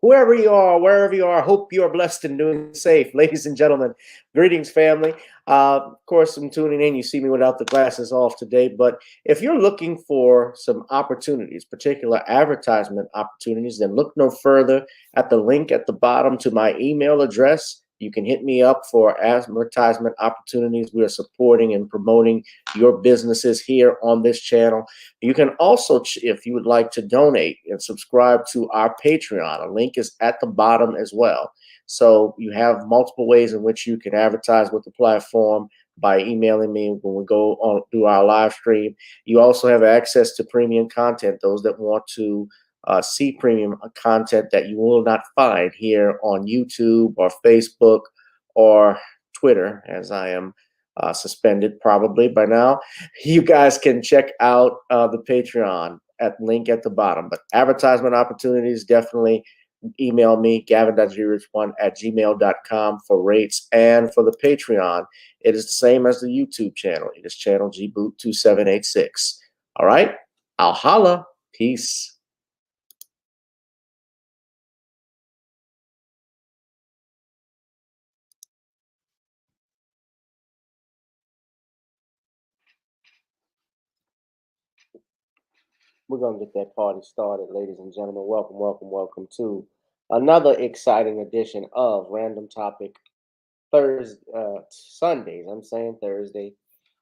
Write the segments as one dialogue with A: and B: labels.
A: whoever you are, wherever you are, hope you are blessed and doing safe. Ladies and gentlemen, greetings, family. Of course, I'm tuning in. You see me without the glasses off today, but if you're looking for some opportunities, particular advertisement opportunities, then look no further at the link at the bottom to my email address. You can hit me up for advertisement opportunities. We are supporting and promoting your businesses here on this channel. You can also, if you would like to donate and subscribe to our Patreon, a link is at the bottom as well. So you have multiple ways in which you can advertise with the platform by emailing me when we go on do our live stream. You also have access to premium content, those that want to see premium content that you will not find here on YouTube or Facebook or Twitter, as I am suspended probably by now. You guys can check out the Patreon at link at the bottom. But advertisement opportunities, definitely email me, gavin.grich1@gmail.com for rates. And for the Patreon, it is the same as the YouTube channel. It is channel gboot2786. All right, I'll holla. Peace. We're going to get that party started, ladies and gentlemen. Welcome, welcome, welcome to another exciting edition of Random Topic Thursday, Sundays. I'm saying Thursday.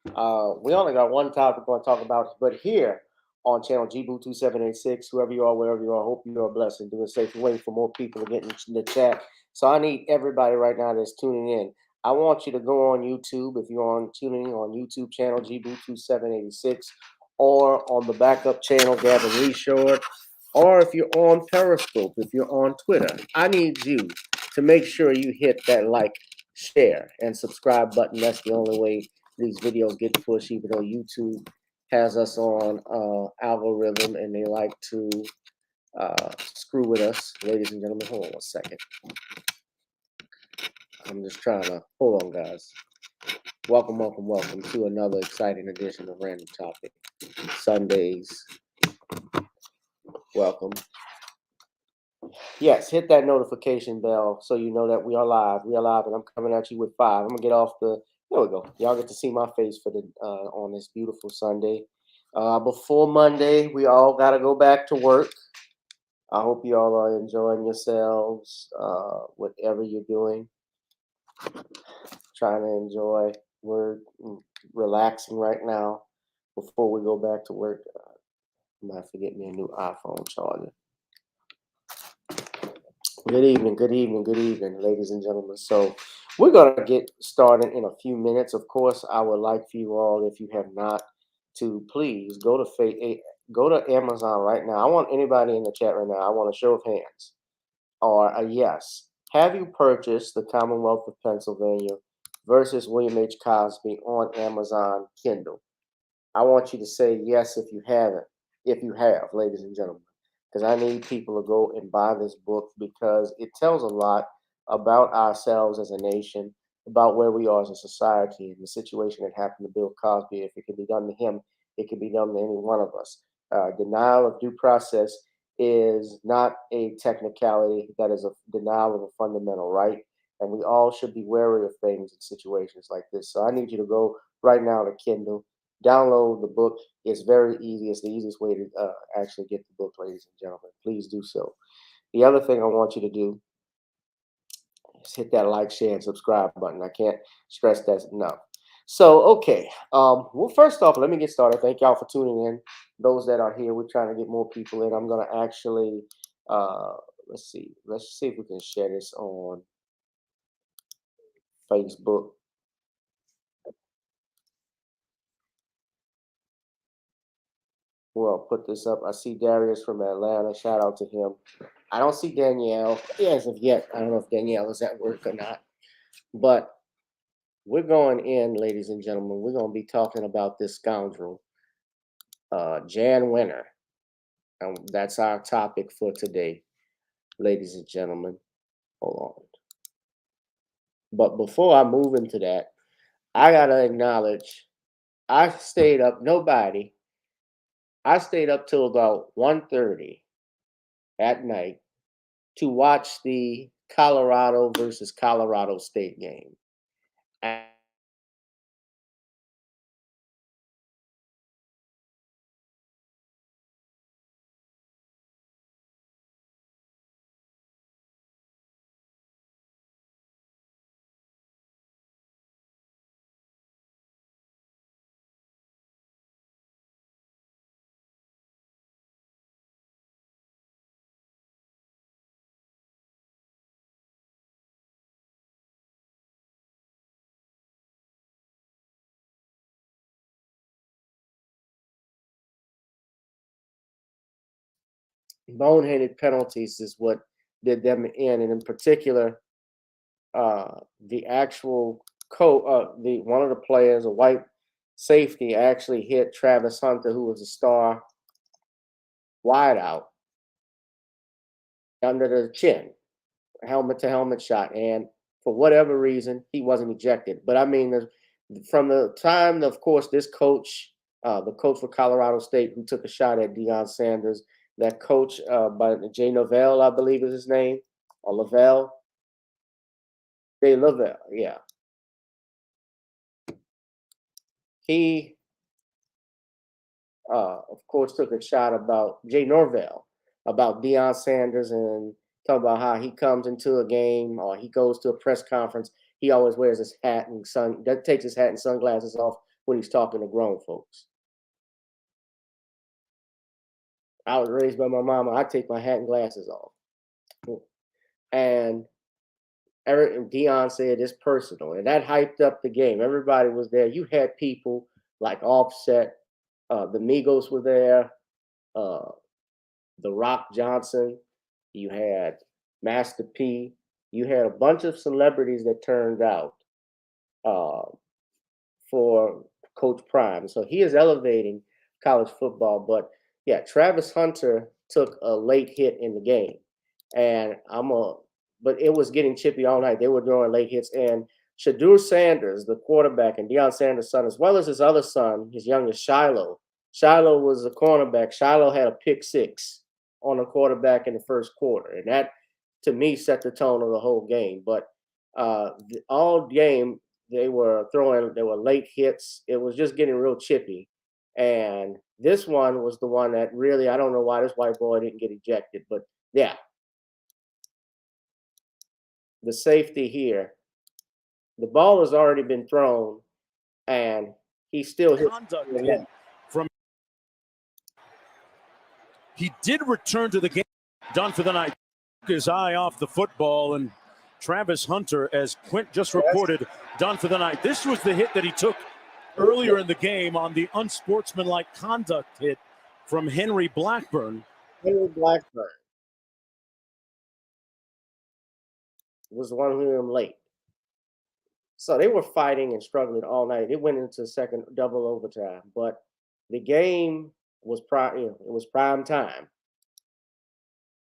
A: We only got one topic we're going to talk about, but here on channel GBoo2786, whoever you are, wherever you are, hope you are blessed and doing safe. We're waiting for more people to get in the chat. So I need everybody right now that's tuning in. I want you to go on YouTube if you're tuning in on YouTube channel GBoo2786, or on the backup channel Gavin Reshort, or if you're on Periscope, if you're on Twitter. I need you to make sure you hit that like, share, and subscribe button. That's the only way these videos get pushed, even though YouTube has us on algorithm and they like to screw with us. Ladies and gentlemen, hold on 1 second. I'm just trying to, hold on, guys. Welcome, welcome, welcome to another exciting edition of Random Topic Sundays. Welcome. Yes, hit that notification bell so you know that we are live. We are live, and I'm coming at you with 5. I'm gonna get off the. There we go. Y'all get to see my face for the on this beautiful Sunday. Before Monday, we all gotta go back to work. I hope you all are enjoying yourselves, whatever you're doing. Trying to enjoy. We're relaxing right now before we go back to work. I might have to get me a new iPhone charger. Good evening, good evening, good evening, ladies and gentlemen. So we're going to get started in a few minutes. Of course, I would like for you all, if you have not, to please go to Amazon right now. I want anybody in the chat right now. I want a show of hands or a yes. Have you purchased The Commonwealth of Pennsylvania versus William H. Cosby on Amazon Kindle? I want you to say yes if you haven't, if you have, ladies and gentlemen, because I need people to go and buy this book because it tells a lot about ourselves as a nation, about where we are as a society, and the situation that happened to Bill Cosby. If it can be done to him, it can be done to any one of us. Denial of due process is not a technicality. That is a denial of a fundamental right, and we all should be wary of things in situations like this. So I need you to go right now to Kindle. Download the book. It's very easy. It's the easiest way to actually get the book, ladies and gentlemen. Please do so. The other thing I want you to do is hit that like, share, and subscribe button. I can't stress that enough. So, okay. Well, first off, let me get started. Thank y'all for tuning in. Those that are here, we're trying to get more people in. I'm going to actually, let's see. Let's see if we can share this on Facebook. Well, put this up. I see Darius from Atlanta. Shout out to him. I don't see Danielle as of yet. I don't know if Danielle is at work or not. But we're going in, ladies and gentlemen. We're going to be talking about this scoundrel, Jann Wenner. And that's our topic for today, ladies and gentlemen. Hold on. But before I move into that, I got to acknowledge I stayed up, I stayed up till about 1:30 at night to watch the Colorado versus Colorado State game. And boneheaded penalties is what did them in, and in particular, the actual the one of the players, a white safety, actually hit Travis Hunter, who was a star wideout, under the chin, helmet to helmet shot, and for whatever reason, he wasn't ejected. But I mean, from the time, of course, this coach, the coach for Colorado State, who took a shot at Deion Sanders, that coach by Jay Novell, I believe is his name, or Lavelle, Jay Lavelle, yeah, he of course, took a shot about Jay Norvell, about Deion Sanders, and talk about how he comes into a game or he goes to a press conference. He always wears his hat and takes his hat and sunglasses off when he's talking to grown folks. I was raised by my mama. I take my hat and glasses off, and Deion said it's personal, and that hyped up the game. Everybody was there. You had people like Offset, the Migos were there. The Rock Johnson, you had Master P, you had a bunch of celebrities that turned out uh, for Coach Prime. So he is elevating college football. But yeah, Travis Hunter took a late hit in the game, and but it was getting chippy all night. They were throwing late hits, and Shadur Sanders, the quarterback, and Deion Sanders' son, as well as his other son, his youngest Shiloh. Shiloh was a cornerback. Shiloh had a pick six on a quarterback in the first quarter, and that to me set the tone of the whole game. But all game they were late hits. It was just getting real chippy, and this one was the one that really, I don't know why this white boy didn't get ejected, but yeah, the safety here, the ball has already been thrown, and he still hit
B: from. He did return to the game, done for the night. Took his eye off the football, and Travis Hunter, as Quint just reported, done for the night. This was the hit that he took earlier in the game on the unsportsmanlike conduct hit from Henry Blackburn.
A: Henry Blackburn was the one who hit him late. So they were fighting and struggling all night. It went into second double overtime, but the game was it was prime time.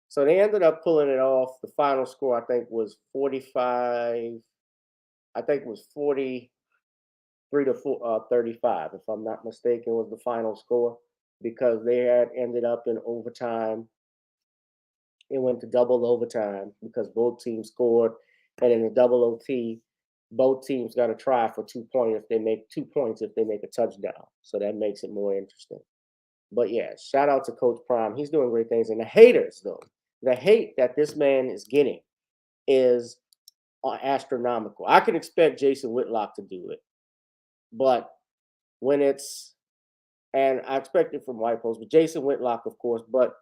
A: So they ended up pulling it off. The final score, I think, was 45. I think it was 43 to 35, if I'm not mistaken, was the final score, because they had ended up in overtime. It went to double overtime because both teams scored, and in the double OT, both teams got to try for 2 points if they make 2 points if they make a touchdown. So that makes it more interesting. But yeah, shout out to Coach Prime. He's doing great things. And the haters, though, the hate that this man is getting is astronomical. I can expect Jason Whitlock to do it, but when it's, and I expect it from white folks, but Jason Whitlock, of course, but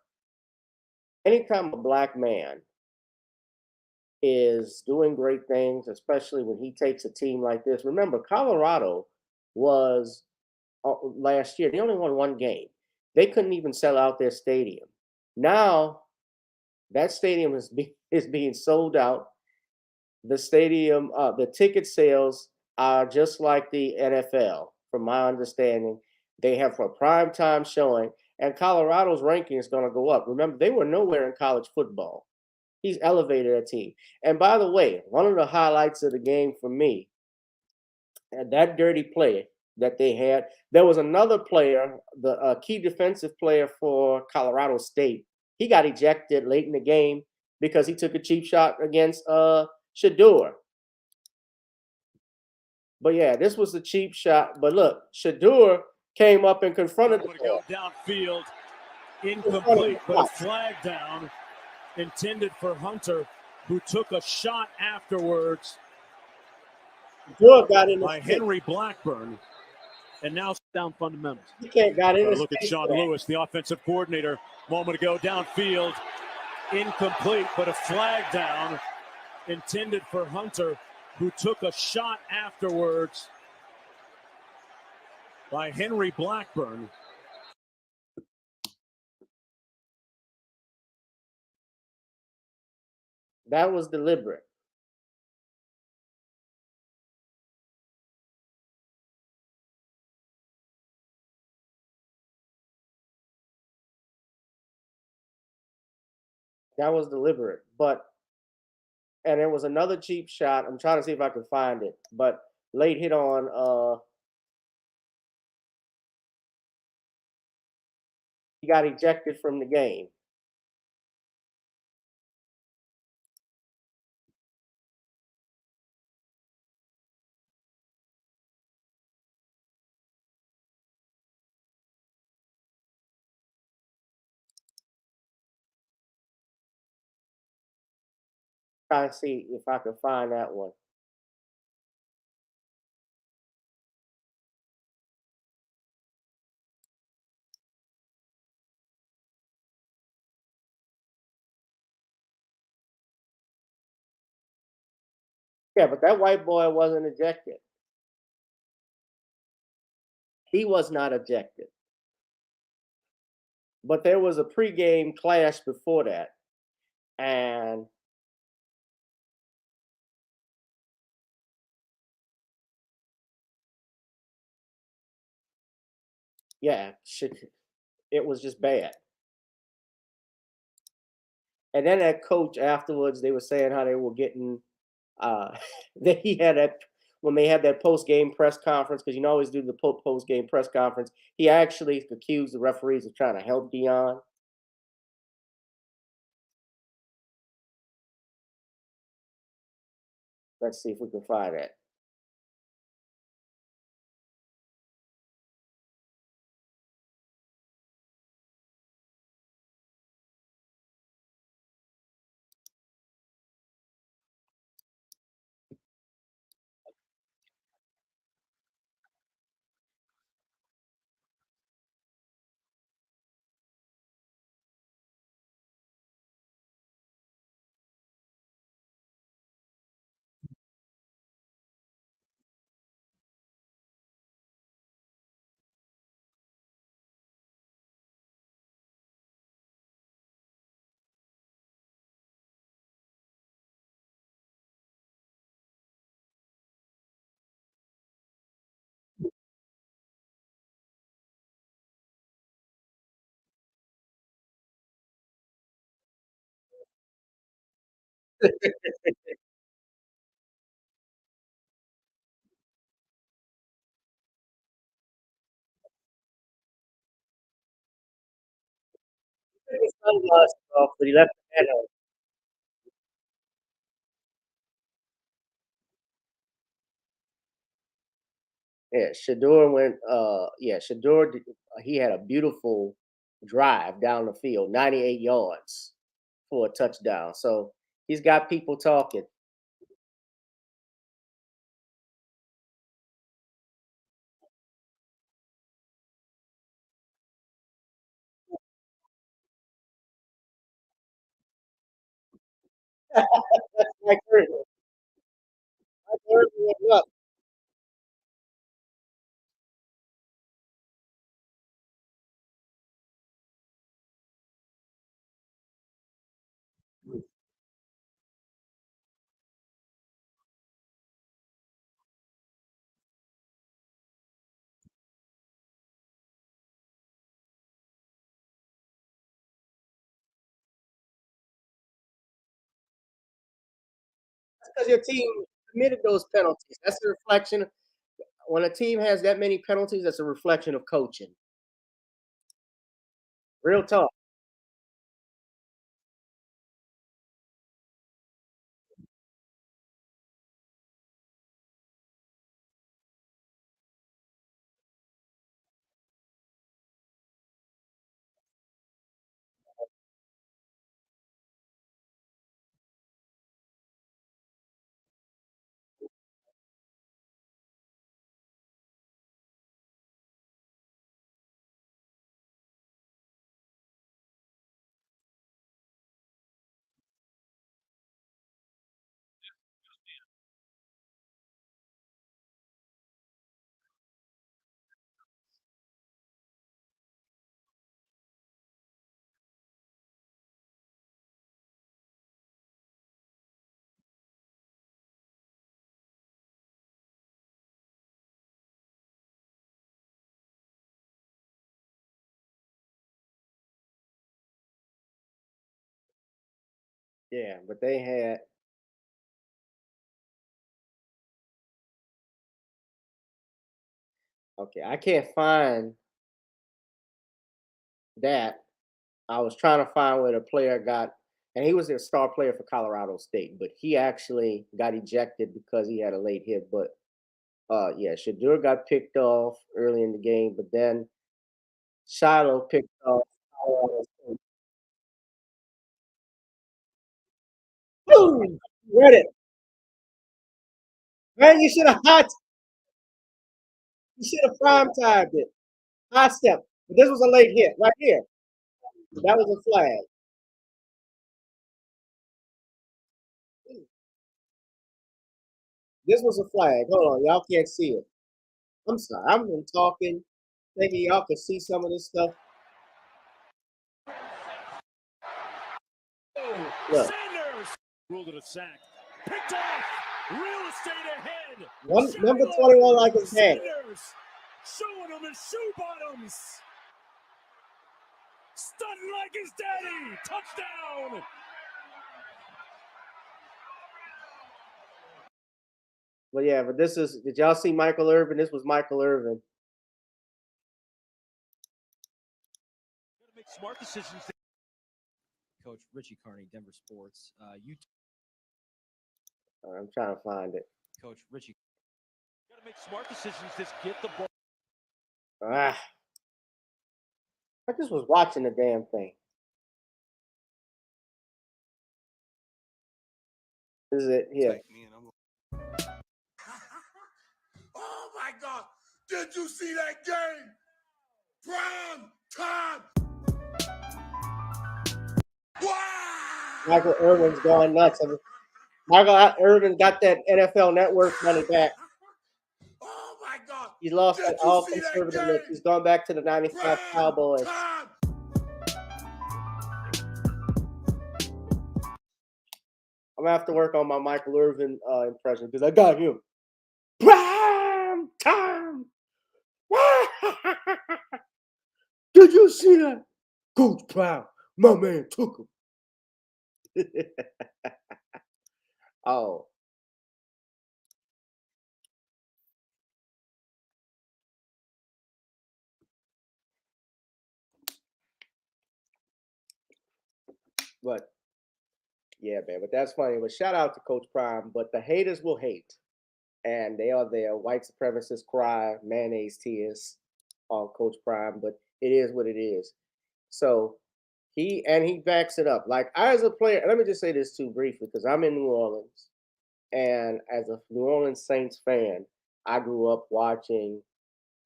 A: anytime a black man is doing great things, especially when he takes a team like this. Remember, Colorado was last year, they only won one game. They couldn't even sell out their stadium. Now, that stadium is being sold out. The stadium, the ticket sales are just like the NFL, from my understanding. They have a prime time showing, and Colorado's ranking is going to go up. Remember, they were nowhere in college football. He's elevated a team. And by the way, one of the highlights of the game for me, and that dirty play that they had, there was another player, the key defensive player for Colorado State. He got ejected late in the game, because he took a cheap shot against Shador. But yeah, this was a cheap shot. But look, Shador came up and confronted the
B: Would
A: ball.
B: go downfield,
A: Confronted
B: incomplete,
A: the
B: but a
A: ball.
B: flag down intended for Hunter, who took a shot afterwards
A: Shador got in the
B: by
A: stick.
B: Henry Blackburn, and now down fundamentals.
A: He can't got in
B: Got
A: the
B: to look at
A: stick
B: Sean
A: for that.
B: Lewis, the offensive coordinator. Moment ago, downfield, incomplete, but a flag down intended for Hunter, who took a shot afterwards by Henry Blackburn.
A: That was deliberate. That was deliberate. And there was another cheap shot. I'm trying to see if I can find it. But late hit on he got ejected from the game. Trying to see if I can find that one. Yeah, but that white boy wasn't ejected. He was not ejected. But there was a pregame clash before that. And yeah, it was just bad. And then that coach afterwards, they were saying how they were getting that he had that when they had that post game press conference, because you know always do the post game press conference. He actually accused the referees of trying to help Dion. Let's see if we can find that. His sunglasses off, but he left the head on. Yeah, Shador went. Yeah, Shador. He had a beautiful drive down the field, 98 yards for a touchdown. So he's got people talking. Like, look, because your team committed those penalties. That's a reflection. When a team has that many penalties, that's a reflection of coaching. Real talk. Yeah, but they had. Okay, I can't find that. I was trying to find where the player got, and he was a star player for Colorado State, but he actually got ejected because he had a late hit. But yeah, Shadur got picked off early in the game, but then Shiloh picked off Colorado State. Boom! Read it. Man, you should have prime timed it. High step. But this was a late hit right here. That was a flag. This was a flag. Hold on, y'all can't see it. I'm sorry. I'm been talking, thinking y'all can see some of this stuff. Look,
B: Sanders ruled it a sack. Picked off. Real estate ahead.
A: number 21 like his dad.
B: Sanders showing him his shoe bottoms. Stunting like his daddy. Touchdown.
A: But yeah, but this is. Did y'all see Michael Irvin? This was Michael Irvin.
B: Gotta make smart decisions.
C: Coach Richie Carney, Denver Sports.
A: I'm trying to find it.
C: Coach Richie.
B: Gotta make smart decisions. Just get the ball.
A: Ah, I just was watching the damn thing. This is it here.
D: Oh my God! Did you see that game? Prime time. Wow!
A: Michael Irvin's going nuts. Michael Irvin got that NFL Network money back.
D: Oh my God!
A: He lost
D: Did
A: that
D: you
A: all
D: see that
A: conservative.
D: game?
A: He's gone back to the '95
D: Prime
A: Cowboys.
D: time.
A: I'm gonna have to work on my Michael Irvin impression because I got him. Prime time. Did you see that? Coach Prime, my man took him. Oh. But yeah, man, but that's funny. But shout out to Coach Prime. But the haters will hate. And they are there. White supremacists cry, mayonnaise tears on Coach Prime, but it is what it is. So he backs it up. Like I as a player, let me just say this too briefly, because I'm in New Orleans. And as a New Orleans Saints fan, I grew up watching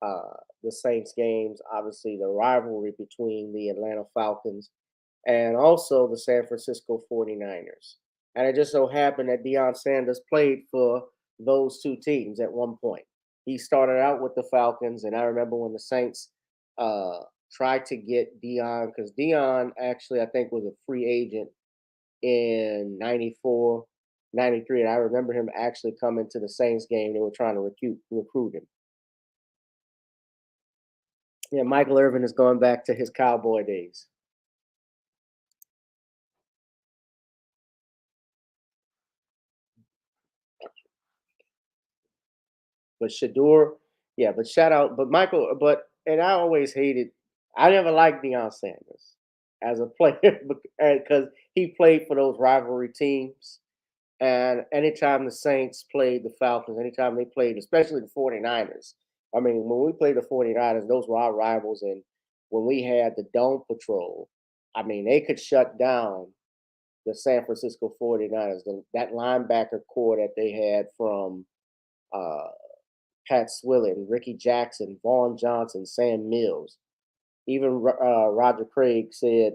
A: the Saints games, obviously the rivalry between the Atlanta Falcons and also the San Francisco 49ers. And it just so happened that Deion Sanders played for those two teams at one point. He started out with the Falcons, and I remember when the Saints uh, tried to get Deion, because Deion actually, I think, was a free agent in 94, 93. And I remember him actually coming to the Saints game. They were trying to recruit him. Yeah, Michael Irvin is going back to his Cowboy days. But Shador, yeah, but shout out, but Michael, and I always hated, I never liked Deion Sanders as a player because he played for those rivalry teams. And anytime the Saints played the Falcons, anytime they played, especially the 49ers, I mean, when we played the 49ers, those were our rivals. And when we had the Dome Patrol, I mean, they could shut down the San Francisco 49ers. That linebacker core that they had from uh, Pat Swilling, Ricky Jackson, Vaughn Johnson, Sam Mills. Even Roger Craig said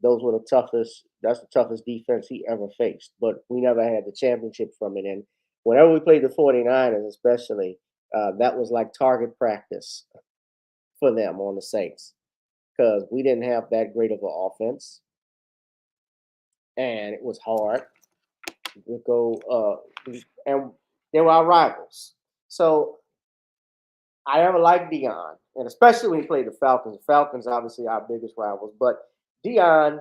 A: those were the toughest. That's the toughest defense he ever faced. But we never had the championship from it. And whenever we played the 49ers, especially, that was like target practice for them on the Saints because we didn't have that great of an offense, and it was hard to go. And they were our rivals. So I never liked Deion, and especially when he played the Falcons. The Falcons, obviously, our biggest rivals. But Deion,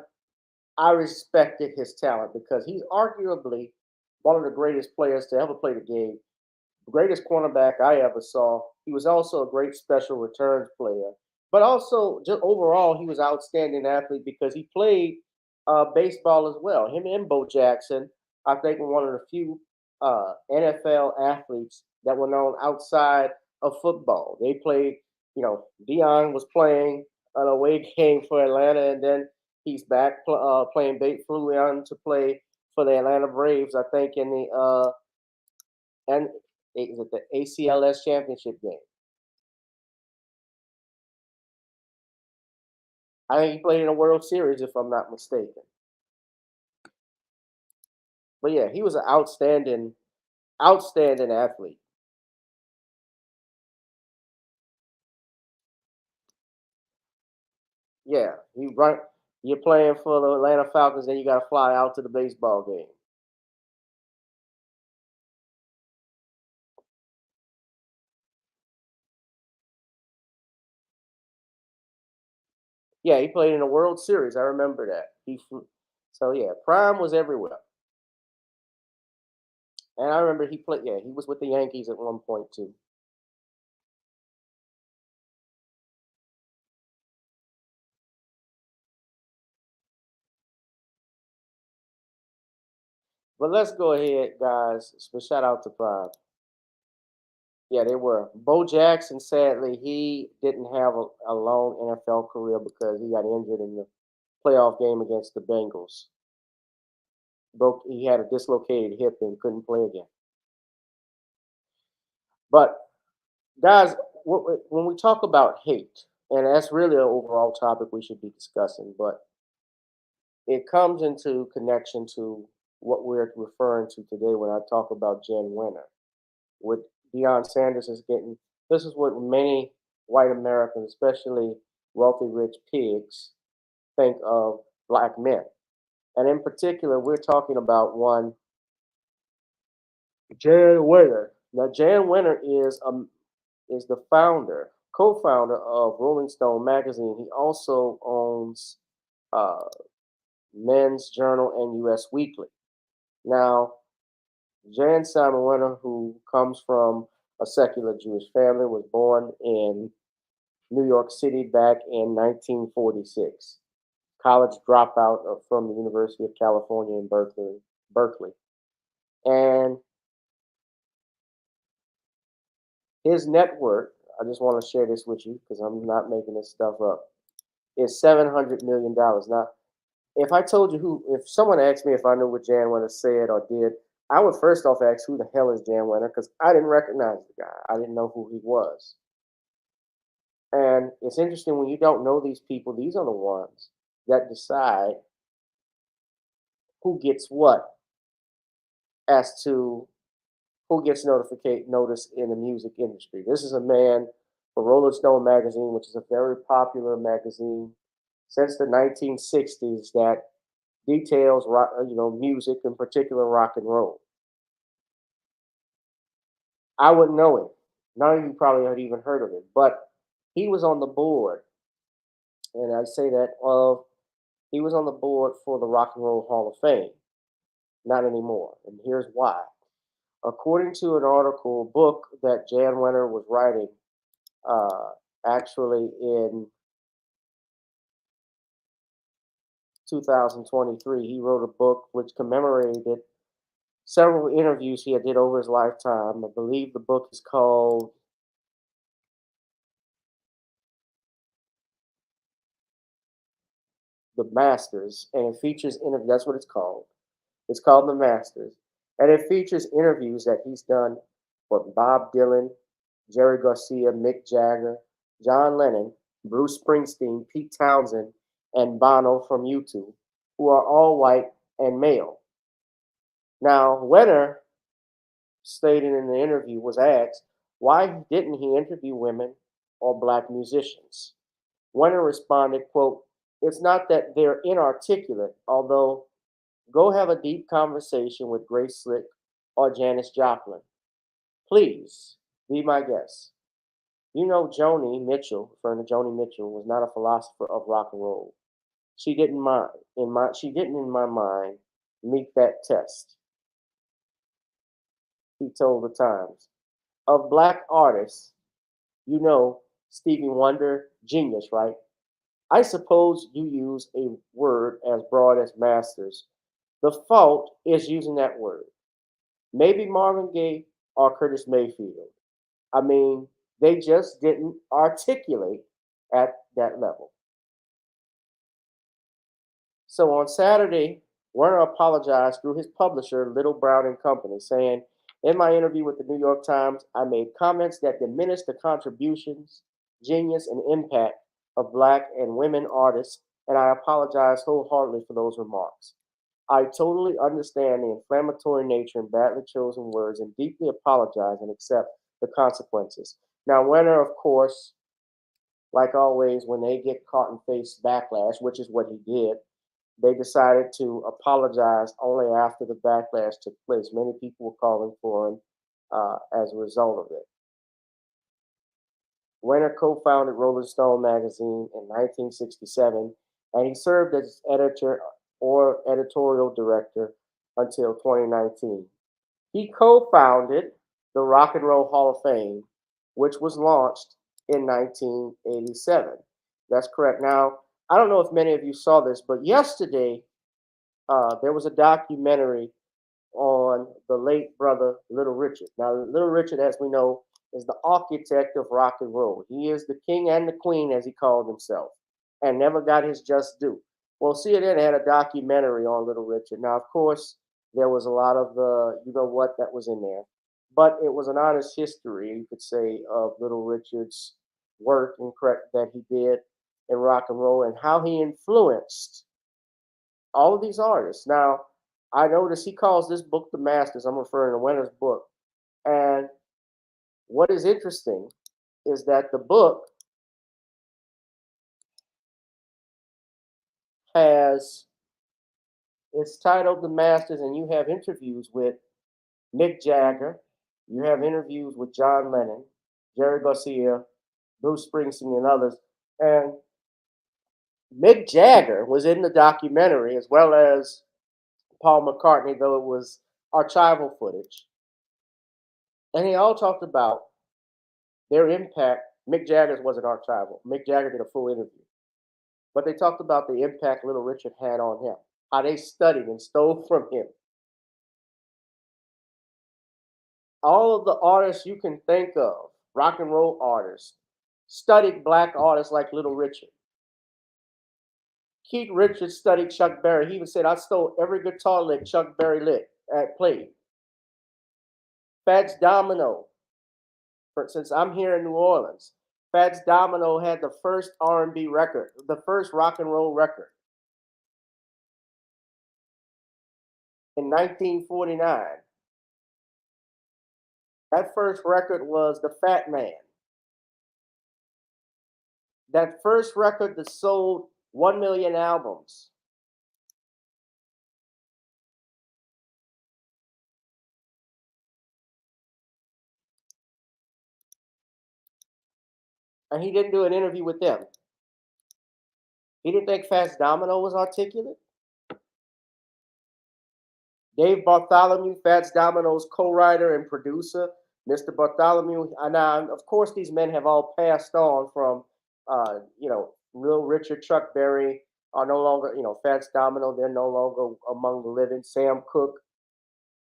A: I respected his talent because he's arguably one of the greatest players to ever play the game, greatest cornerback I ever saw. He was also a great special returns player, but also just overall he was an outstanding athlete because he played baseball as well. Him and Bo Jackson, I think, were one of the few NFL athletes that were known outside of football. They played, Dion was playing an away game for Atlanta, and then he's back playing. Flew on to play for the Atlanta Braves, I think, in the and is it the ACLS championship game? I think he played in a World Series, if I'm not mistaken. But yeah, he was an outstanding athlete. Yeah, he run. You're playing for the Atlanta Falcons, then you got to fly out to the baseball game. Yeah, he played in a World Series. I remember that. He flew. So yeah, Prime was everywhere. And I remember he played. Yeah, he was with the Yankees at one point too. But let's go ahead, guys. But shout out to Prime. Yeah, they were. Bo Jackson, sadly, he didn't have a long NFL career because he got injured in the playoff game against the Bengals. He had a dislocated hip and couldn't play again. But guys, when we talk about hate, and that's really an overall topic we should be discussing, but it comes into connection to what we're referring to today when I talk about Jann Wenner. What Deion Sanders is getting, this is what many white Americans, especially wealthy rich pigs, think of black men. And in particular, we're talking about one, Jann Wenner. Now, Jann Wenner is the founder, co-founder of Rolling Stone magazine. He also owns uh, Men's Journal and U.S. Weekly. Now, Jan Simon Wenner, who comes from a secular Jewish family, was born in New York City back in 1946. College dropout from the University of California in Berkeley. And his net worth, I just want to share this with you because I'm not making this stuff up, is $700 million. Now, if I told you if someone asked me if I knew what Jann Wenner said or did, I would first off ask who the hell is Jann Wenner because I didn't recognize the guy. I didn't know who he was. And it's interesting when you don't know these people, these are the ones that decide who gets what as to who gets notice in the music industry. This is a man for Rolling Stone magazine, which is a very popular magazine since the 1960s that details rock, music, in particular rock and roll. I wouldn't know him. None of you probably had even heard of him, but he was on the board, and I say that he was on the board for the Rock and Roll Hall of Fame. Not anymore, and here's why. According to an article, book that Jann Wenner was writing, uh, actually in 2023, he wrote a book which commemorated several interviews he had did over his lifetime. I believe the book is called The Masters, and it features interviews. That's what it's called. It's called The Masters, and it features interviews that he's done with Bob Dylan, Jerry Garcia, Mick Jagger, John Lennon, Bruce Springsteen, Pete Townsend, and Bono from U2, who are all white and male. Now, Wenner stated in the interview was asked why didn't he interview women or black musicians. Wenner responded, quote, "It's not that they're inarticulate, although go have a deep conversation with Grace Slick or Janis Joplin. Please be my guest. You know Joni Mitchell, referring to Joni Mitchell, was not a philosopher of rock and roll. She didn't mind she didn't in my mind meet that test, he told the Times. Of black artists, you know, Stevie Wonder, genius, right? I suppose you use a word as broad as masters. The fault is using that word. Maybe Marvin Gaye or Curtis Mayfield. I mean, they just didn't articulate at that level. So on Saturday, Werner apologized through his publisher, Little Brown and Company, saying, in my interview with the New York Times, I made comments that diminished the contributions, genius, and impact of black and women artists, and I apologize wholeheartedly for those remarks. I totally understand the inflammatory nature and badly chosen words and deeply apologize and accept the consequences. Now, Werner, of course, like always, when they get caught and face backlash, which is what he did, they decided to apologize only after the backlash took place. Many people were calling for him as a result of it. Wenner co-founded Rolling Stone magazine in 1967, and he served as editor or editorial director until 2019. He co-founded the Rock and Roll Hall of Fame, which was launched in 1987. That's correct. Now, I don't know if many of you saw this, but yesterday there was a documentary on the late brother Little Richard. Now, Little Richard, as we know, is the architect of rock and roll. He is the king and the queen, as he called himself, and never got his just due. Well, CNN had a documentary on Little Richard. Now, of course, there was a lot of you know what that was in there, but it was an honest history, you could say, of Little Richard's work and correct that he did in rock and roll and how he influenced all of these artists. Now, I notice he calls this book The Masters. I'm referring to Wenner's book. And what is interesting is that the book has, it's titled The Masters, and you have interviews with Mick Jagger, you have interviews with John Lennon, Jerry Garcia, Bruce Springsteen, and others. And Mick Jagger was in the documentary as well as Paul McCartney, though it was archival footage. And they all talked about their impact. Mick Jagger's wasn't archival. Mick Jagger did a full interview. But they talked about the impact Little Richard had on him, how they studied and stole from him. All of the artists you can think of, rock and roll artists, studied black artists like Little Richard. Keith Richards studied Chuck Berry. He even said, I stole every guitar lick Chuck Berry played. Fats Domino, since I'm here in New Orleans, Fats Domino had the first R&B record, the first rock and roll record in 1949. That first record was The Fat Man. That first record that sold 1 million albums. And he didn't do an interview with them. He didn't think Fats Domino was articulate. Dave Bartholomew, Fats Domino's co-writer and producer, Mr. Bartholomew. Now, of course, these men have all passed on from, Real Richard, Chuck Berry are no longer, Fats Domino, they're no longer among the living, Sam Cooke.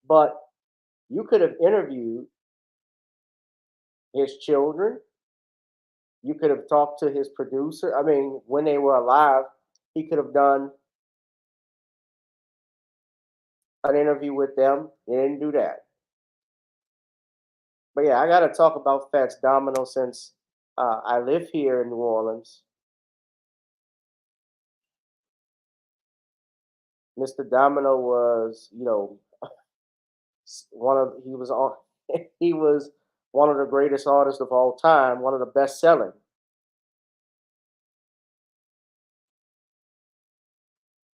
A: But you could have interviewed his children. You could have talked to his producer. I mean, when they were alive, he could have done an interview with them. He didn't do that. But yeah, I got to talk about Fats Domino since I live here in New Orleans. Mr. Domino was, he was on, he was one of the greatest artists of all time, one of the best selling.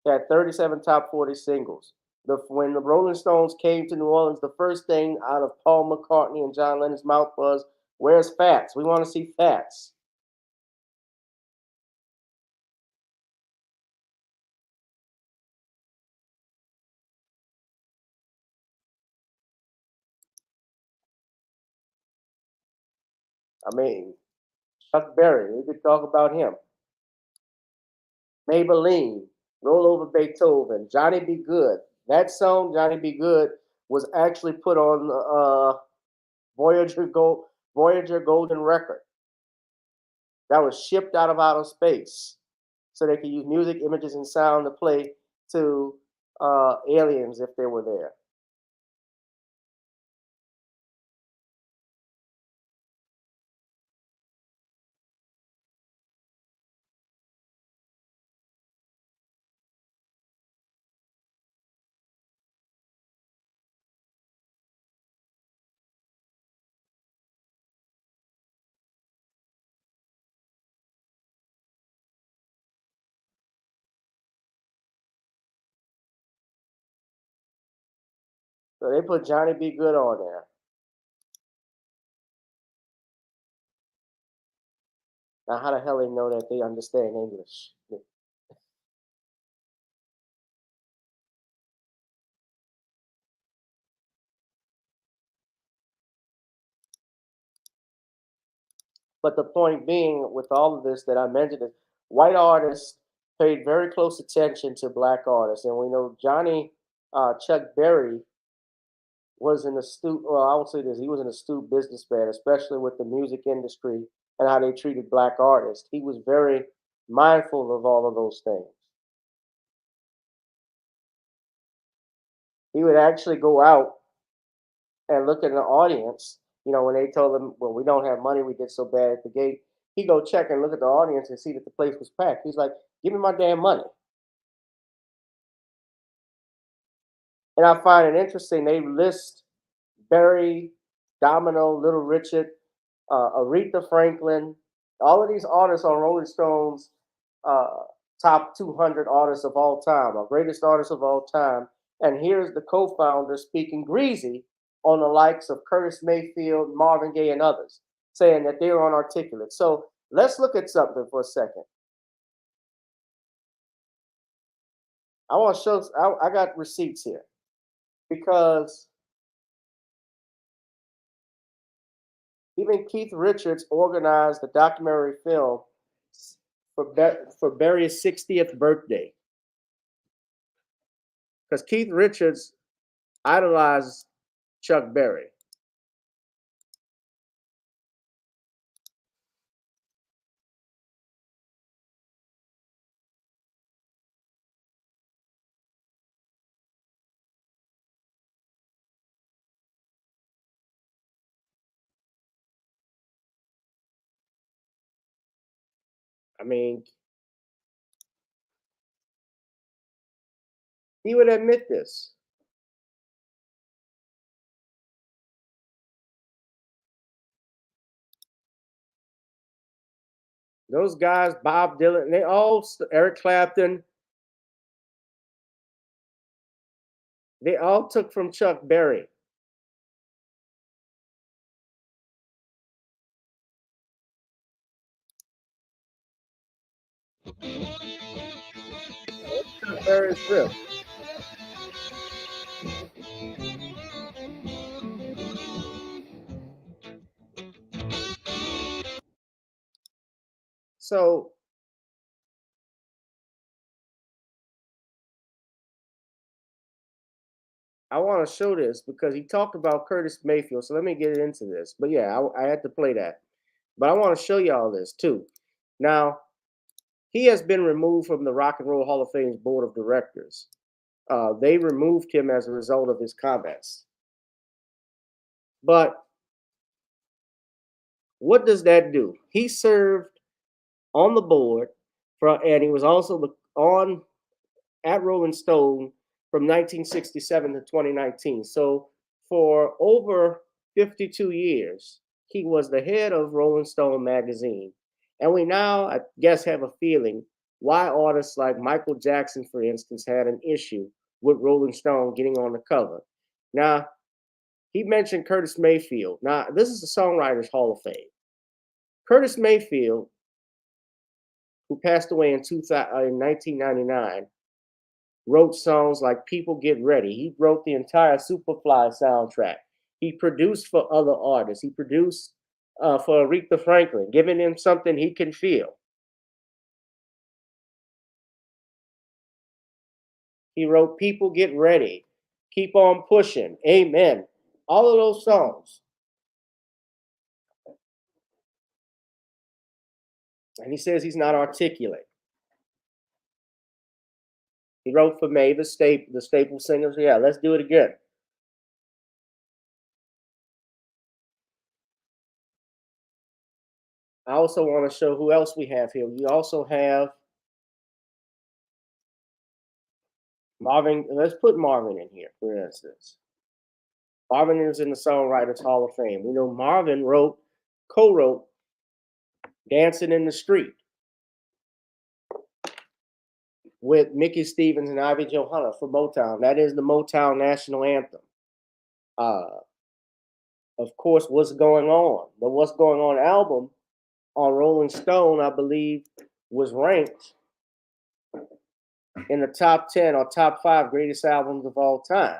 A: He had 37 top 40 singles. When the Rolling Stones came to New Orleans, the first thing out of Paul McCartney and John Lennon's mouth was, where's Fats? We want to see Fats. I mean, Chuck Berry, we could talk about him. Maybelline, Roll Over Beethoven, Johnny Be Good. That song, Johnny Be Good, was actually put on Voyager Golden Record. That was shipped out of outer space, so they could use music, images, and sound to play to aliens if they were there. So they put Johnny Be Good on there. Now, how the hell they know that they understand English? But the point being, with all of this that I mentioned, is white artists paid very close attention to black artists, and we know Johnny Chuck Berry was an astute. Well, I will say this: he was an astute businessman, especially with the music industry and how they treated black artists. He was very mindful of all of those things. He would actually go out and look at the audience. You know, when they told him, "Well, we don't have money. We did so bad at the gate." He go check and look at the audience and see that the place was packed. He's like, "Give me my damn money." And I find it interesting. They list Barry, Domino, Little Richard, Aretha Franklin, all of these artists on Rolling Stone's uh, top 200 artists of all time, our greatest artists of all time. And here's the co-founder speaking greasy on the likes of Curtis Mayfield, Marvin Gaye, and others, saying that they're unarticulate. So let's look at something for a second. I want to show. I got receipts here because even Keith Richards organized a documentary film for Barry's 60th birthday. Because Keith Richards idolized Chuck Berry. I mean, he would admit this. Those guys, Bob Dylan, they all, Eric Clapton, they all took from Chuck Berry. Chuck Berry's riff. So I want to show this because he talked about Curtis Mayfield. So let me get into this. But yeah, I had to play that. But I want to show y'all this too. Now, he has been removed from the Rock and Roll Hall of Fame's board of directors. They removed him as a result of his comments. But what does that do? He served on the board and he was also on at Rolling Stone from 1967 to 2019. So for over 52 years, he was the head of Rolling Stone magazine. And we now, I guess, have a feeling why artists like Michael Jackson, for instance, had an issue with Rolling Stone getting on the cover. Now, he mentioned Curtis Mayfield. Now, this is the Songwriters Hall of Fame. Curtis Mayfield, who passed away in 1999, wrote songs like People Get Ready. He wrote the entire Superfly soundtrack. He produced for other artists. He produced for Aretha Franklin, giving him something he can feel. He wrote People Get Ready, Keep On Pushing, Amen. All of those songs. And he says he's not articulate. He wrote for Mavis, the staple singers. Yeah, let's do it again. I also want to show who else we have here. We also have Marvin. Let's put Marvin in here, for instance. Marvin is in the Songwriters Hall of Fame. We know Marvin co-wrote Dancing in the Street with Mickey Stevens and Ivy Johanna for Motown. That is the Motown national anthem. Of course, What's Going On? The What's Going On album on Rolling Stone, I believe, was ranked in the top 10 or top 5 greatest albums of all time.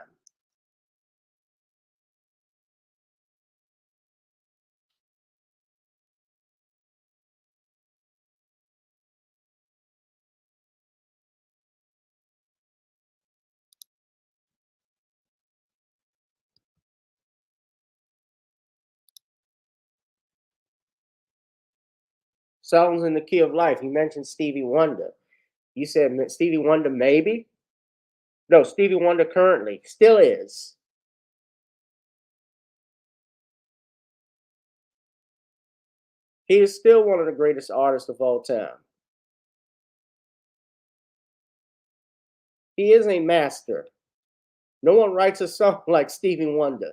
A: Songs in the Key of Life. He mentioned Stevie Wonder. You said Stevie Wonder maybe? No, Stevie Wonder currently still is. He is still one of the greatest artists of all time. He is a master. No one writes a song like Stevie Wonder.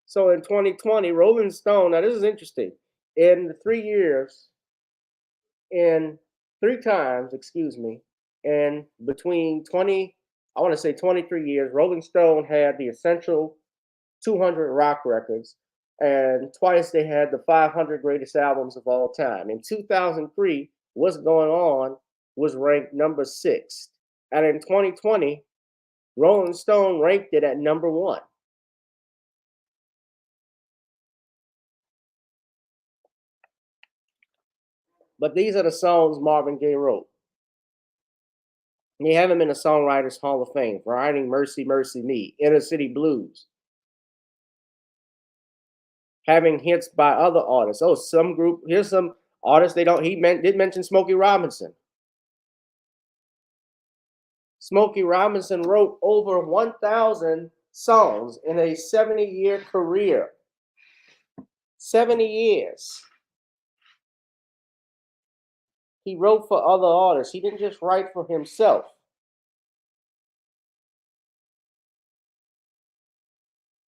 A: So in 2020, Rolling Stone, now this is interesting. In 3 years, in 3 times, and between 23 years, Rolling Stone had the essential 200 rock records, and twice they had the 500 greatest albums of all time. In 2003, What's Going On was ranked number 6. And in 2020, Rolling Stone ranked it at number 1. But these are the songs Marvin Gaye wrote. They have him in the Songwriters Hall of Fame, writing Mercy, Mercy Me, Inner City Blues, having hits by other artists. Oh, here's some artists did mention Smokey Robinson. Smokey Robinson wrote over 1,000 songs in a 70-year career. 70 years. He wrote for other artists. He didn't just write for himself.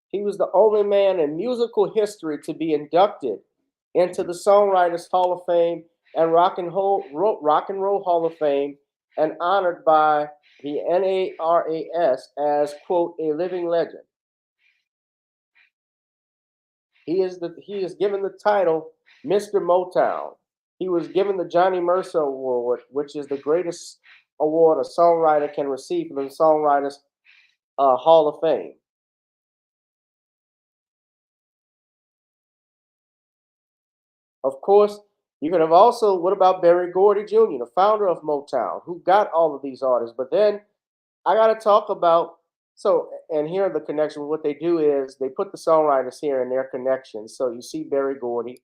A: He was the only man in musical history to be inducted into the Songwriters Hall of Fame and Rock and Roll Hall of Fame, and honored by the NARAS as, quote, a living legend. He is given the title Mr. Motown. He was given the Johnny Mercer Award, which is the greatest award a songwriter can receive from the Songwriters Hall of Fame. Of course, you could have also, what about Berry Gordy Jr., the founder of Motown, who got all of these artists? But then I got to talk about, and here are the connection. What they do is they put the songwriters here and their connections. So you see Berry Gordy,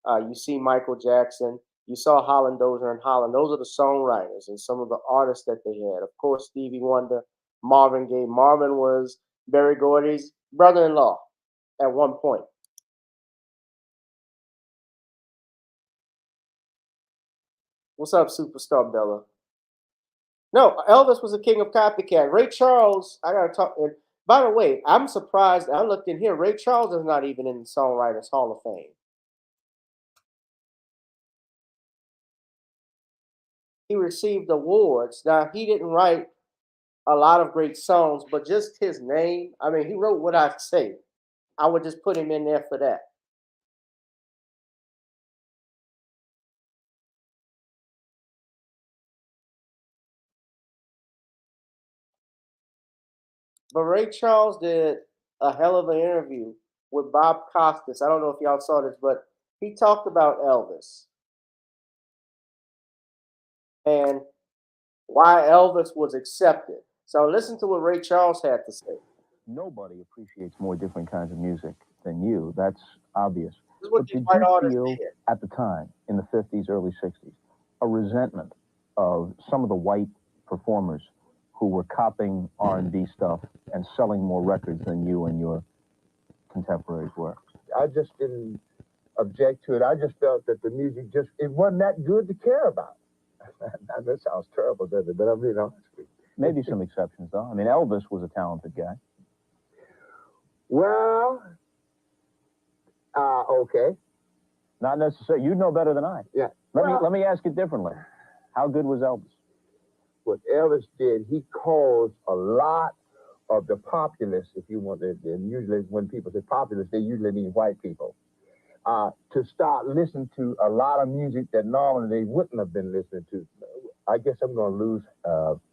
A: you see Michael Jackson, you saw Holland Dozier and Holland. Those are the songwriters and some of the artists that they had. Of course, Stevie Wonder, Marvin Gaye. Marvin was Berry Gordy's brother-in-law at one point. What's up, Superstar Bella? No, Elvis was a king of copycat. Ray Charles, I gotta talk. And by the way, I'm surprised. I looked in here. Ray Charles is not even in the Songwriters Hall of Fame. He received awards. Now he didn't write a lot of great songs, but just his name. I mean, he wrote What I Say. I would just put him in there for that. But Ray Charles did a hell of an interview with Bob Costas. I don't know if y'all saw this, but he talked about Elvis and why Elvis was accepted. So listen to what Ray Charles had to say.
E: Nobody appreciates more different kinds of music than you. That's obvious.
A: This is what
E: But
A: these
E: did
A: white
E: you
A: artists
E: feel
A: did.
E: at the time, in the 50s, early 60s, a resentment of some of the white performers who were copying R&B stuff and selling more records than you and your contemporaries were?
F: I just didn't object to it. I just felt that the music it wasn't that good to care about. That sounds terrible, doesn't it? But I mean, honestly.
E: Maybe some exceptions, though. I mean, Elvis was a talented guy.
F: Well, okay.
E: Not necessarily. You know better than I.
F: Yeah.
E: Let me ask it differently. How good was Elvis?
F: What Elvis did, he caused a lot of the populace, if you want to, and usually when people say populace, they usually mean white people, to start listening to a lot of music that normally they wouldn't have been listening to. I guess I'm going to lose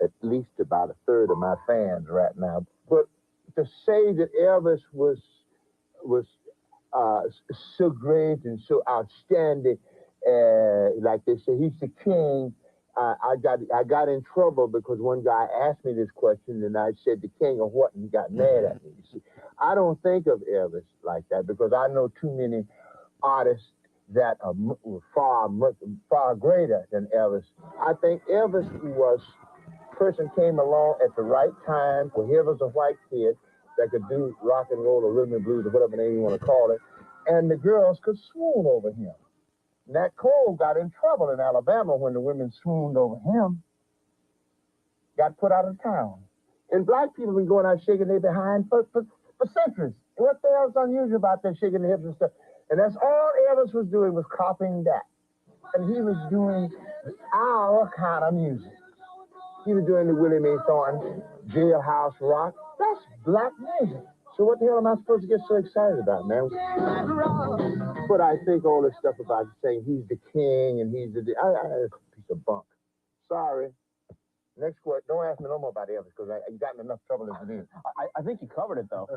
F: at least about a third of my fans right now. But to say that Elvis was so great and so outstanding, like they say, he's the king. I got in trouble because one guy asked me this question, and I said the king of what, and he got mad at me. You see, I don't think of Elvis like that because I know too many artists that are far greater than Elvis. I think Elvis person came along at the right time when he was a white kid that could do rock and roll or rhythm and blues or whatever name you want to call it, and the girls could swoon over him. Nat Cole got in trouble in Alabama when the women swooned over him, got put out of town. And black people been going out shaking their behind for centuries. What the hell's unusual about that shaking the hips and stuff? And that's all Elvis was doing, was copying that. And he was doing our kind of music. He was doing the Willie Mae Thornton, jailhouse rock. That's black music. So what the hell am I supposed to get so excited about, man? But I think all this stuff about saying he's the king and he's the piece of bunk. Sorry. Next question. Don't ask me no more about Elvis because I've gotten enough trouble as it is.
E: I think you covered it, though.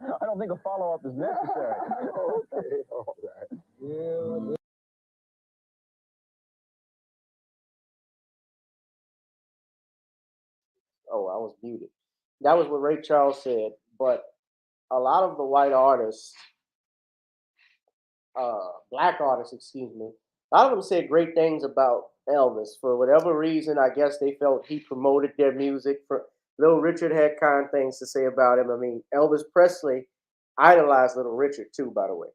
E: I don't think a follow-up is necessary.
F: Okay, all right. Yeah.
A: Oh, I was muted. That was what Ray Charles said. But a lot of the white artists, black artists, excuse me, a lot of them said great things about Elvis. For whatever reason, I guess they felt he promoted their music. For Little Richard had kind things to say about him. I mean, Elvis Presley idolized Little Richard too, by the way.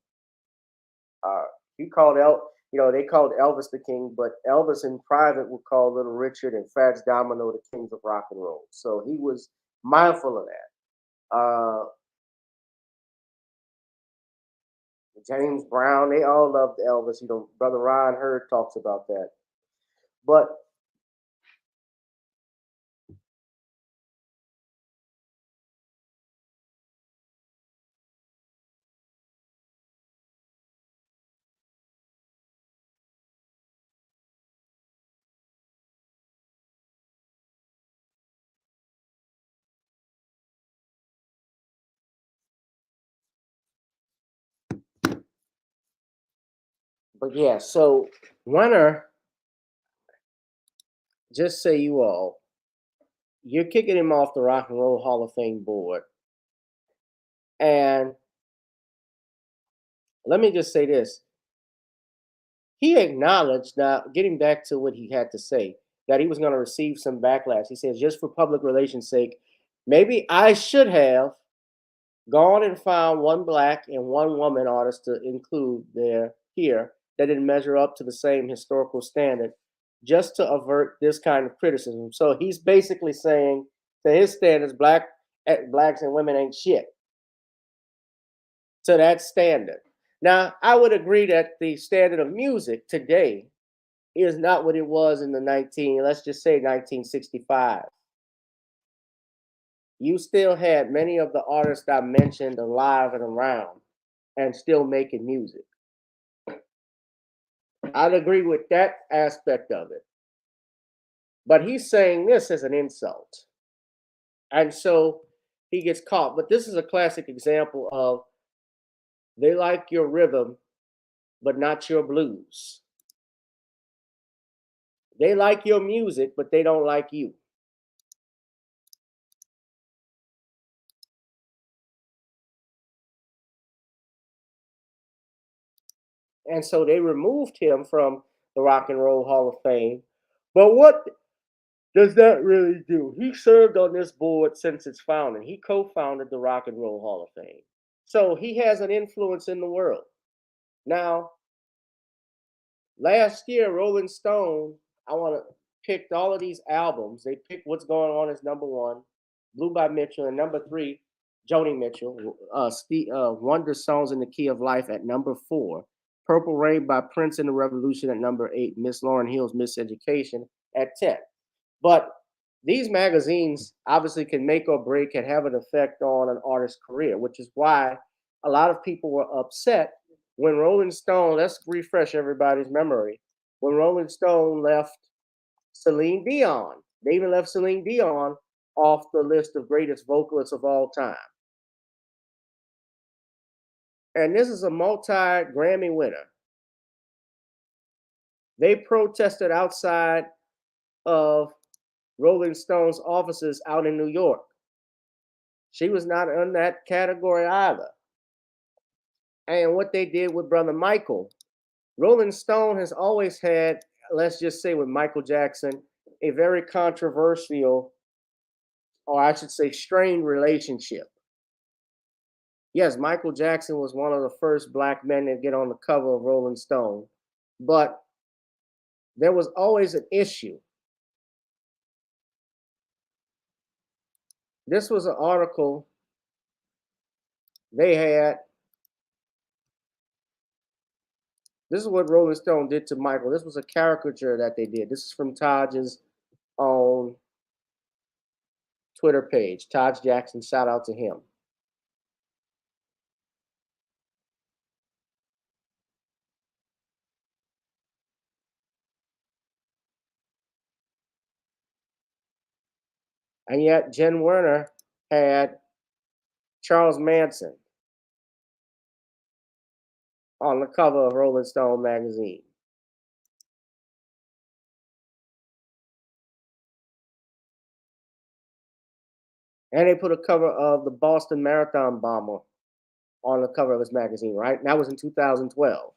A: He called they called Elvis the king, but Elvis in private would call Little Richard and Fats Domino the kings of rock and roll. So he was mindful of that. James Brown, they all loved Elvis. Brother Ron Hurd talks about that. But yeah, so Wenner, just say you're kicking him off the Rock and Roll Hall of Fame board. And let me just say this. He acknowledged, now getting back to what he had to say, that he was going to receive some backlash. He says, just for public relations sake, maybe I should have gone and found one black and one woman artist to include here that didn't measure up to the same historical standard, just to avert this kind of criticism. So he's basically saying, to his standards, blacks and women ain't shit to that standard. Now, I would agree that the standard of music today is not what it was in let's just say 1965. You still had many of the artists I mentioned alive and around and still making music. I'd agree with that aspect of it. But he's saying this as an insult. And so he gets caught. But this is a classic example of they like your rhythm, but not your blues. They like your music, but they don't like you. And so they removed him from the Rock and Roll Hall of Fame. But what does that really do? He served on this board since its founding. He co-founded the Rock and Roll Hall of Fame. So he has an influence in the world. Now, last year, Rolling Stone, I want to picked all of these albums. They picked What's Going On as number one, Blue by Mitchell, and number three, Joni Mitchell, Wonder Songs in the Key of Life at number four, Purple Rain by Prince and the Revolution at number eight, Miss Lauryn Hill's Miseducation at 10. But these magazines obviously can make or break and have an effect on an artist's career, which is why a lot of people were upset when Rolling Stone, let's refresh everybody's memory, when Rolling Stone left Celine Dion. They even left Celine Dion off the list of greatest vocalists of all time. And this is a multi-Grammy winner. They protested outside of Rolling Stone's offices out in New York. She was not in that category either. And what they did with Brother Michael, Rolling Stone has always had, let's just say with Michael Jackson, a very controversial, or I should say strained relationship. Yes, Michael Jackson was one of the first black men to get on the cover of Rolling Stone, but there was always an issue. This was an article they had. This is what Rolling Stone did to Michael. This was a caricature that they did. This is from Taj's own Twitter page. Taj Jackson, shout out to him. And yet Jann Wenner had Charles Manson on the cover of Rolling Stone magazine. And they put a cover of the Boston Marathon bomber on the cover of his magazine, right? And that was in 2012.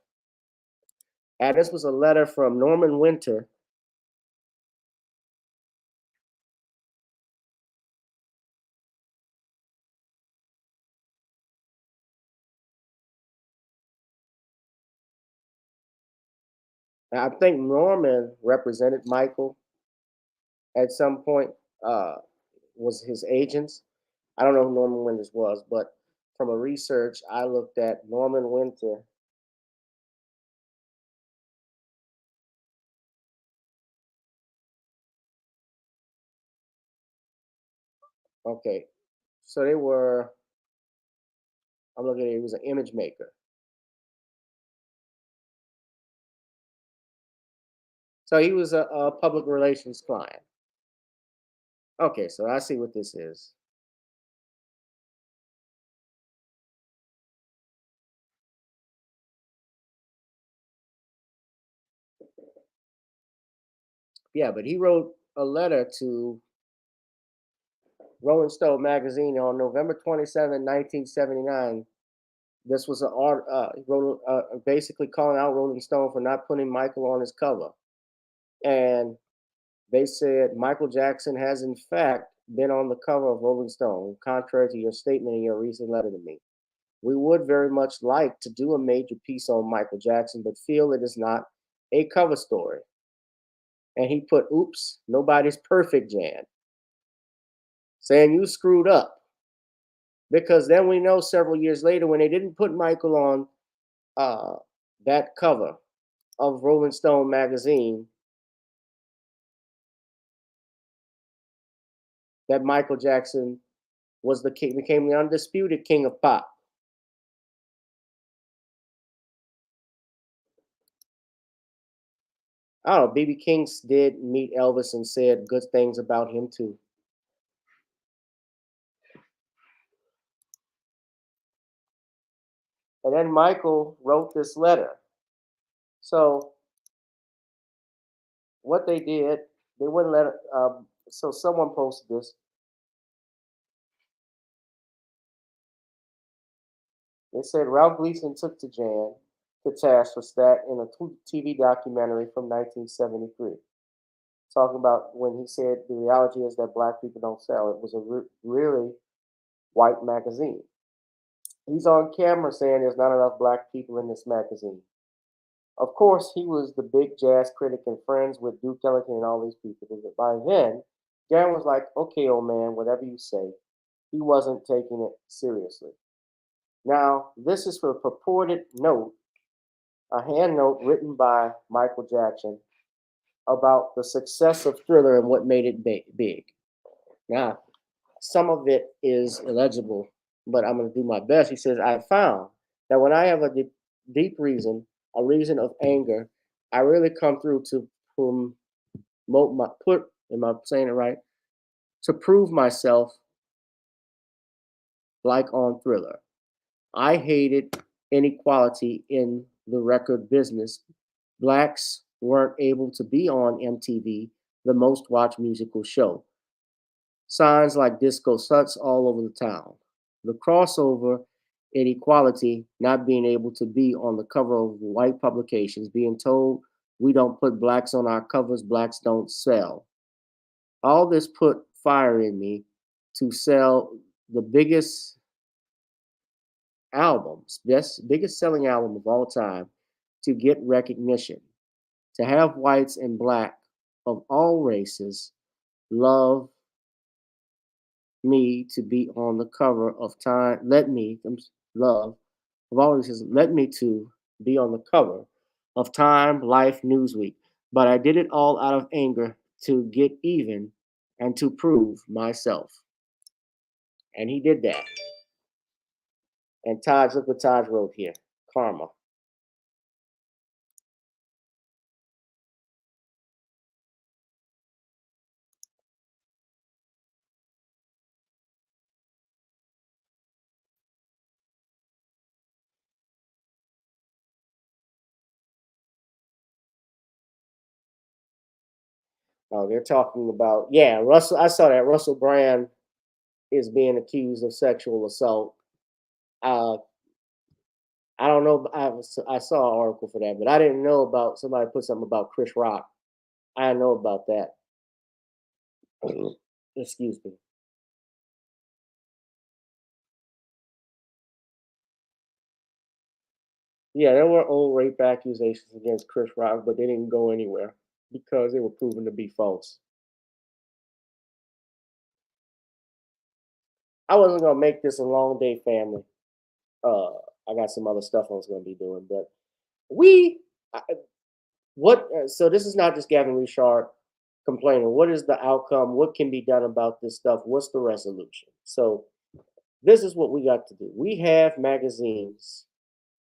A: And this was a letter from Norman Winter. And I think Norman represented Michael at some point, was his agents. I don't know who Norman Winters was, but from a research I looked at, Norman Winter okay, so they were, I'm looking at it, he was an image maker. So he was a public relations client. Okay, so I see what this is. Yeah, but he wrote a letter to Rolling Stone magazine on November 27, 1979. This was an art, basically calling out Rolling Stone for not putting Michael on his cover. And they said, Michael Jackson has in fact been on the cover of Rolling Stone, contrary to your statement in your recent letter to me. We would very much like to do a major piece on Michael Jackson, but feel it is not a cover story. And he put, oops, nobody's perfect, Jann. Saying you screwed up. Because then we know several years later when they didn't put Michael on that cover of Rolling Stone magazine, that Michael Jackson was the king, became the undisputed king of pop. I don't know, B.B. King did meet Elvis and said good things about him too. And then Michael wrote this letter. So what they did, they wouldn't let. So someone posted this. They said Ralph Gleason took to Jann to task for that in a TV documentary from 1973, talking about when he said the reality is that black people don't sell. It was a really white magazine. He's on camera saying there's not enough black people in this magazine. Of course, he was the big jazz critic and friends with Duke Ellington and all these people. But by then, Jann was like, okay, old man, whatever you say. He wasn't taking it seriously. Now, this is for a purported note, a hand note written by Michael Jackson about the success of Thriller and what made it big. Now, some of it is illegible, but I'm going to do my best. He says, I found that when I have a deep reason, a reason of anger, I really come through to promote am I saying it right? To prove myself like on Thriller. I hated inequality in the record business. Blacks weren't able to be on MTV, the most watched musical show. Signs like disco suts all over the town. The crossover inequality, not being able to be on the cover of white publications, being told we don't put blacks on our covers, blacks don't sell. All this put fire in me to sell the biggest albums, biggest selling album of all time, to get recognition, to have whites and black of all races love me to be on the cover of Time. Let me love of all races. Let me to be on the cover of Time, Life, Newsweek. But I did it all out of anger to get even and to prove myself. And he did that. And Taj, look what Taj wrote here. Karma. Oh, they're talking about, yeah, Russell. I saw that Russell Brand is being accused of sexual assault. Uh, I don't know. I saw an article for that, but I didn't know about somebody put something about Chris Rock. I didn't know about that. Excuse me. Yeah, there were old rape accusations against Chris Rock, but they didn't go anywhere because they were proven to be false. I wasn't gonna make this a long day, family. I got some other stuff I was gonna be doing, but so this is not just Gavin Richard complaining. What is the outcome? What can be done about this stuff? What's the resolution? So this is what we got to do. We have magazines,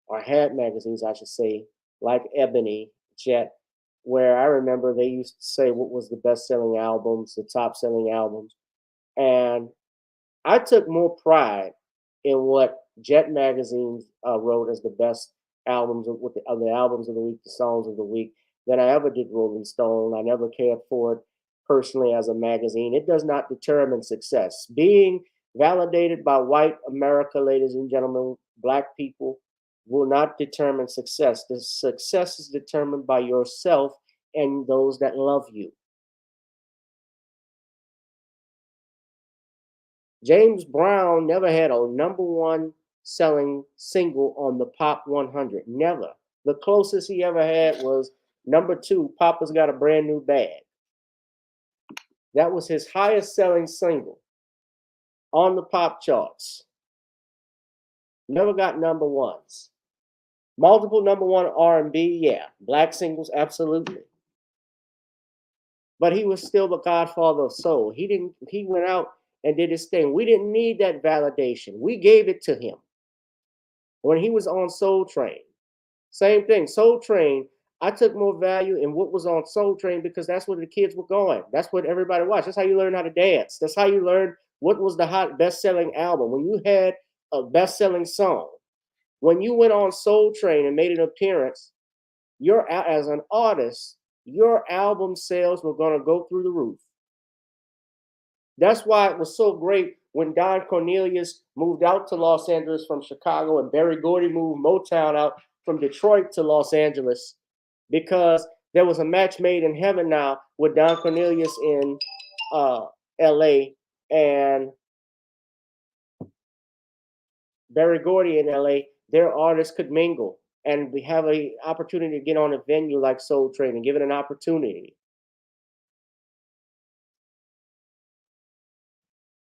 A: or had magazines, I should say, like Ebony, Jet, where I remember they used to say what was the best-selling albums, the top-selling albums. And I took more pride in what Jet magazine wrote as the best albums of the albums of the week, the songs of the week, than I ever did Rolling Stone. I never cared for it personally as a magazine. It does not determine success. Being validated by white America, ladies and gentlemen, black people, will not determine success. The success is determined by yourself and those that love you. James Brown never had a #1 selling single on the Pop 100. Never. The closest he ever had was #2, Papa's Got a Brand New Bag. That was his highest selling single on the pop charts. Never got #1s. Multiple #1 R&B, yeah. Black singles, absolutely. But he was still the godfather of soul. He went out and did his thing. We didn't need that validation. We gave it to him. When he was on Soul Train, same thing. Soul Train, I took more value in what was on Soul Train because that's where the kids were going. That's what everybody watched. That's how you learn how to dance. That's how you learn what was the hot best-selling album. When you had a best-selling song, when you went on Soul Train and made an appearance, as an artist, your album sales were going to go through the roof. That's why it was so great when Don Cornelius moved out to Los Angeles from Chicago and Berry Gordy moved Motown out from Detroit to Los Angeles, because there was a match made in heaven now with Don Cornelius in L.A. and Berry Gordy in L.A. Their artists could mingle, and we have an opportunity to get on a venue like Soul Train and give it an opportunity.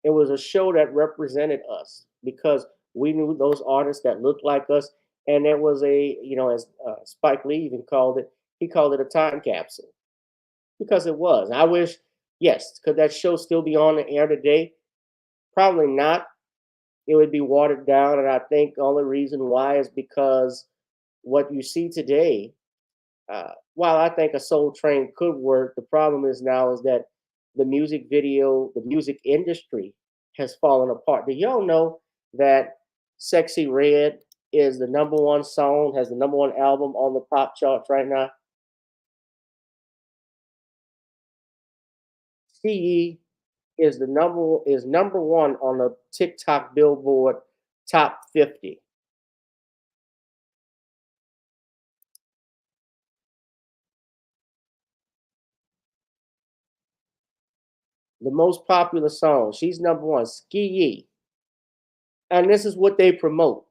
A: It was a show that represented us because we knew those artists that looked like us. And it was as Spike Lee even called it, he called it a time capsule because it was. I wish, yes, could that show still be on the air today? Probably not. It would be watered down. And I think the only reason why is because what you see today, while I think a Soul Train could work, the problem is now is that the music industry has fallen apart. Do y'all know that Sexy Red is the #1 song, has the #1 album on the pop charts right now? CE is #1 on the TikTok Billboard Top 50. The most popular song. She's #1, Ski Yee. And this is what they promote.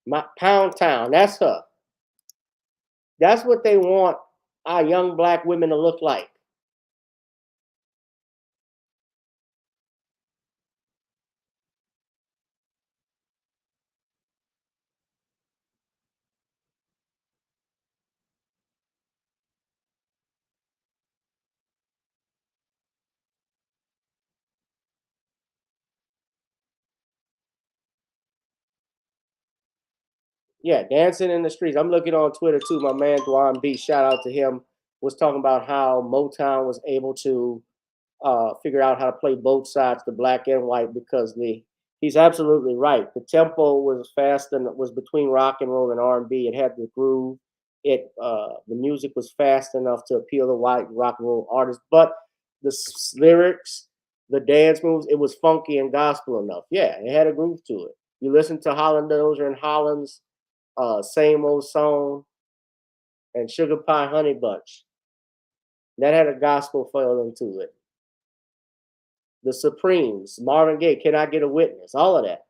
A: My Pound Town, that's her. That's what they want our young black women to look like. Yeah, dancing in the streets. I'm looking on Twitter too. My man Dwan B, shout out to him, was talking about how Motown was able to figure out how to play both sides, the black and white, because he's absolutely right. The tempo was fast and was between rock and roll and R&B. It had the groove. The music was fast enough to appeal to white rock and roll artists, but the lyrics, the dance moves, it was funky and gospel enough. Yeah, it had a groove to it. You listen to Holland Dozier and Holland's Same Old Song and Sugar Pie Honey Bunch. That had a gospel feeling to it. The Supremes, Marvin Gaye, Can I Get a Witness? All of that.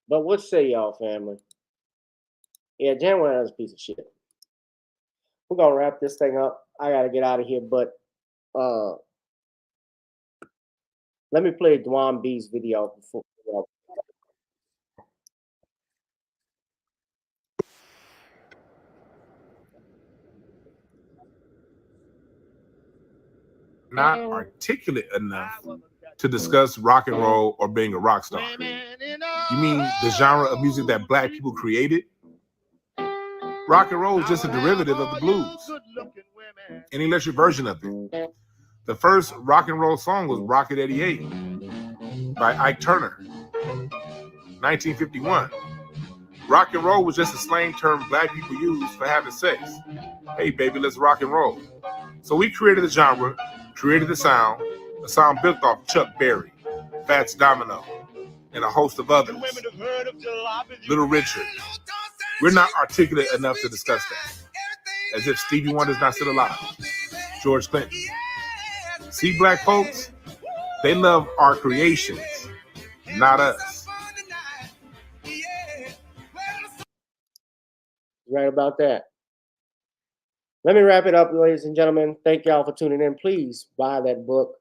A: But what say y'all, family? Yeah, Jann Wenner is a piece of shit. We're gonna wrap this thing up. I gotta get out of here, but let me play Dwan B's video before.
D: Not articulate enough to discuss rock and roll or being a rock star. You mean the genre of music that black people created? Rock and roll is just a derivative of the blues, an electric version of it. The first rock and roll song was Rocket 88 by Ike Turner, 1951. Rock and roll was just a slang term black people used for having sex. Hey baby, let's rock and roll. So we created a genre created the sound, a sound built off Chuck Berry, Fats Domino, and a host of others. Little Richard. We're not articulate enough to discuss that. As if Stevie Wonder's not still alive. George Clinton. See, black folks, they love our creations, not us.
A: Right about that. Let me wrap it up, ladies and gentlemen. Thank y'all for tuning in. Please buy that book,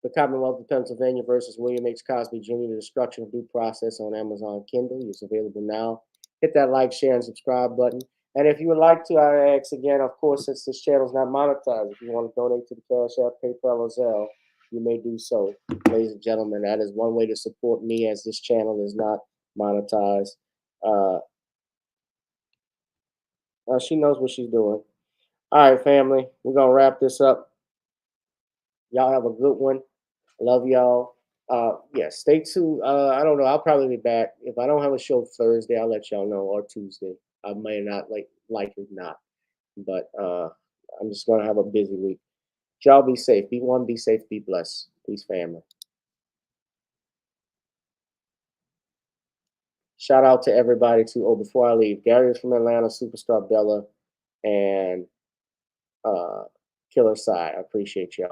A: The Commonwealth of Pennsylvania versus William H. Cosby Jr., The Destruction of Due Process on Amazon Kindle. It's available now. Hit that like, share, and subscribe button. And if you would like to, I ask again, of course, since this channel is not monetized, if you want to donate to the Cash App, PayPal, or Zelle, you may do so. Ladies and gentlemen, that is one way to support me, as this channel is not monetized. She knows what she's doing. All right, family, we're going to wrap this up. Y'all have a good one. Love y'all. Yeah, stay tuned. I don't know. I'll probably be back. If I don't have a show Thursday, I'll let y'all know, or Tuesday. I may not, likely not. But I'm just going to have a busy week. Y'all be safe. Be one, be safe, be blessed. Peace, family. Shout out to everybody, too. Before I leave, Gary is from Atlanta, Superstar Bella, and Killer Side. I appreciate y'all.